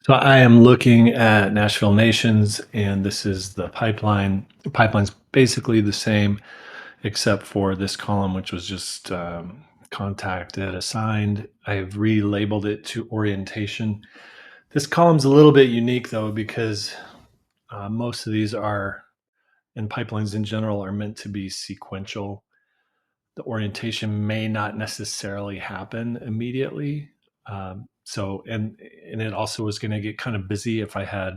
So I am looking at Nashville Nations, and this is the pipeline. The pipeline's basically the same, except for this column, which was just contacted, assigned. I've relabeled it to orientation. This column's a little bit unique, though, because most of these are, and pipelines in general, are meant to be sequential. The orientation may not necessarily happen immediately. And it also was going to get kind of busy if I had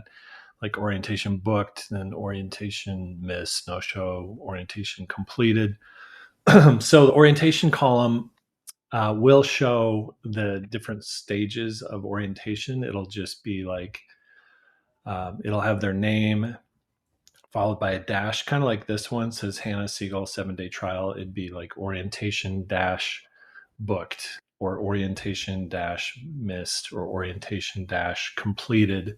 like orientation booked, then orientation missed, no show, orientation completed. So the orientation column will show the different stages of orientation. It'll just be like, it'll have their name followed by a dash, kind of like this one says Hannah Siegel 7-day trial. It'd be like orientation dash booked or orientation dash missed or orientation dash completed.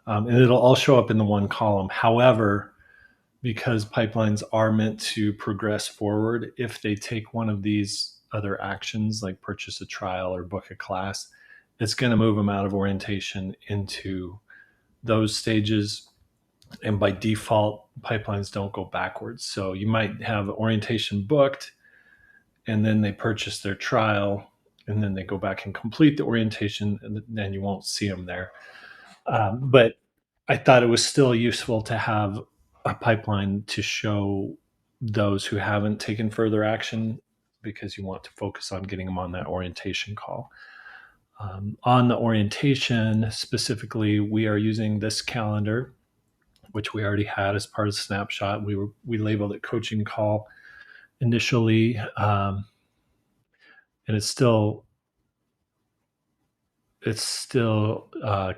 And it'll all show up in the one column. However, because pipelines are meant to progress forward, if they take one of these other actions, like purchase a trial or book a class, it's going to move them out of orientation into those stages. And by default, pipelines don't go backwards. So you might have orientation booked, and then they purchase their trial, and then they go back and complete the orientation, and then you won't see them there. But I thought it was still useful to have a pipeline to show those who haven't taken further action, because you want to focus on getting them on that orientation call. On the orientation specifically, we are using this calendar, which we already had as part of Snapshot. We labeled it coaching call initially, and it's still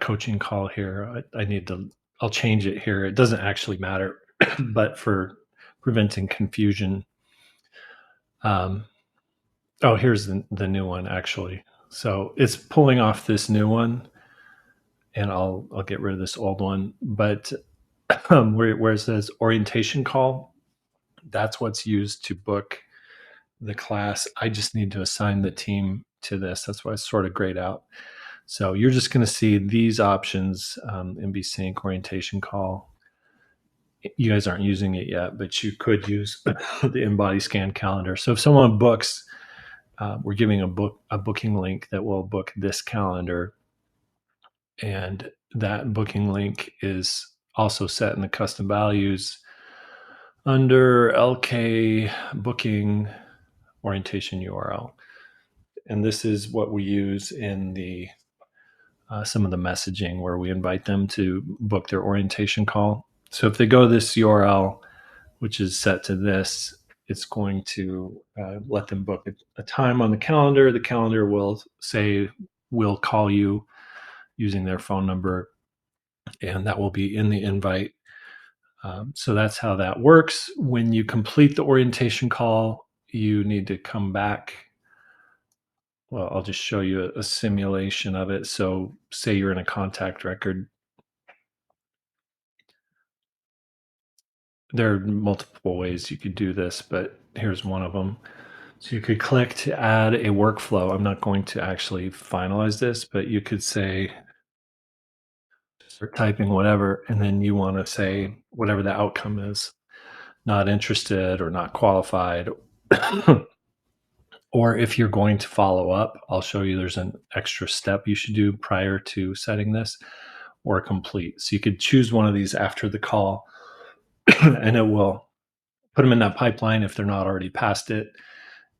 coaching call here. I need to. I'll change it here. It doesn't actually matter, but for preventing confusion. Um, oh, here's the new one actually. So it's pulling off this new one, and I'll get rid of this old one. But where it says orientation call, that's what's used to book the class. I just need to assign the team to this. That's why it's sort of grayed out. So you're just going to see these options, MB Sync, orientation call. You guys aren't using it yet, but you could use the InBody Scan calendar. So if someone books, we're giving a booking link that will book this calendar, and that booking link is also set in the custom values under LK booking orientation URL. And this is what we use in the some of the messaging where we invite them to book their orientation call. So if they go to this URL, which is set to this, it's going to let them book a time on the calendar. The calendar will say, we'll call you using their phone number, and that will be in the invite. So that's how that works. When you complete the orientation call, you need to come back. Well, I'll just show you a simulation of it. So say you're in a contact record. There are multiple ways you could do this, but here's one of them. So you could click to add a workflow. I'm not going to actually finalize this, but you could say, start typing whatever, and then you want to say whatever the outcome is, not interested or not qualified. Or if you're going to follow up, I'll show you there's an extra step you should do prior to setting this, or complete. So you could choose one of these after the call, and it will put them in that pipeline if they're not already past it,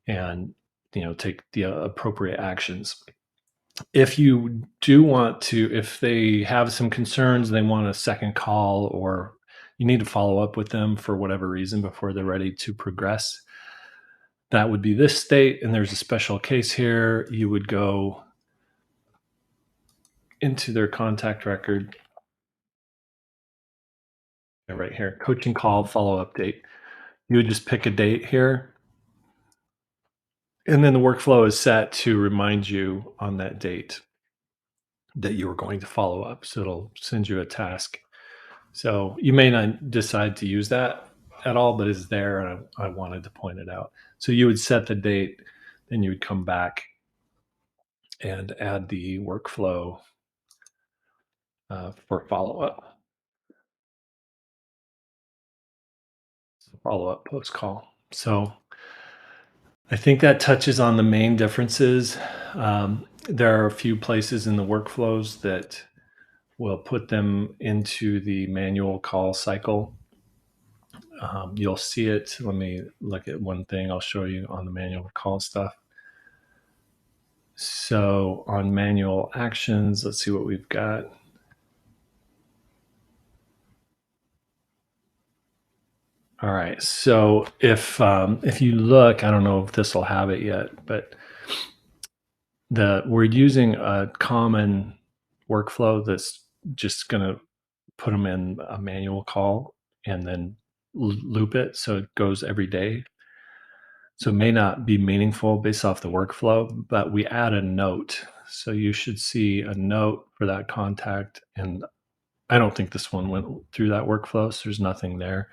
and take the appropriate actions. If you do want to, if they have some concerns, they want a second call, or you need to follow up with them for whatever reason before they're ready to progress, that would be this state. And there's a special case here. You would go into their contact record right here, coaching call, follow up date. You would just pick a date here, and then the workflow is set to remind you on that date that you were going to follow up. So it'll send you a task. So you may not decide to use that at all, but it's there, and I wanted to point it out. So you would set the date, then you would come back and add the workflow for follow up post call. So I think that touches on the main differences. There are a few places in the workflows that will put them into the manual call cycle. You'll see it. Let me look at one thing I'll show you on the manual call stuff. So on manual actions, let's see what we've got. All right. So if you look, I don't know if this will have it yet, but the we're using a common workflow that's just going to put them in a manual call and then loop it so it goes every day. So it may not be meaningful based off the workflow, but we add a note. So you should see a note for that contact. And I don't think this one went through that workflow, so there's nothing there.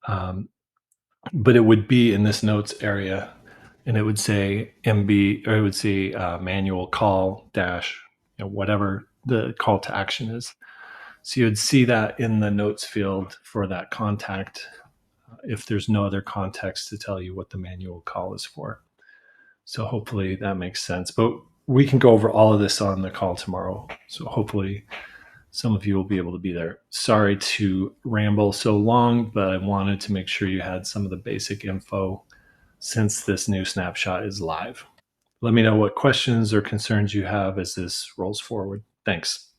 Um, but it would be in this notes area, and it would say MB, or it would say manual call dash, whatever the call to action is. So you would see that in the notes field for that contact if there's no other context to tell you what the manual call is for. So hopefully that makes sense. But we can go over all of this on the call tomorrow. So hopefully some of you will be able to be there. Sorry to ramble so long, but I wanted to make sure you had some of the basic info since this new snapshot is live. Let me know what questions or concerns you have as this rolls forward. Thanks.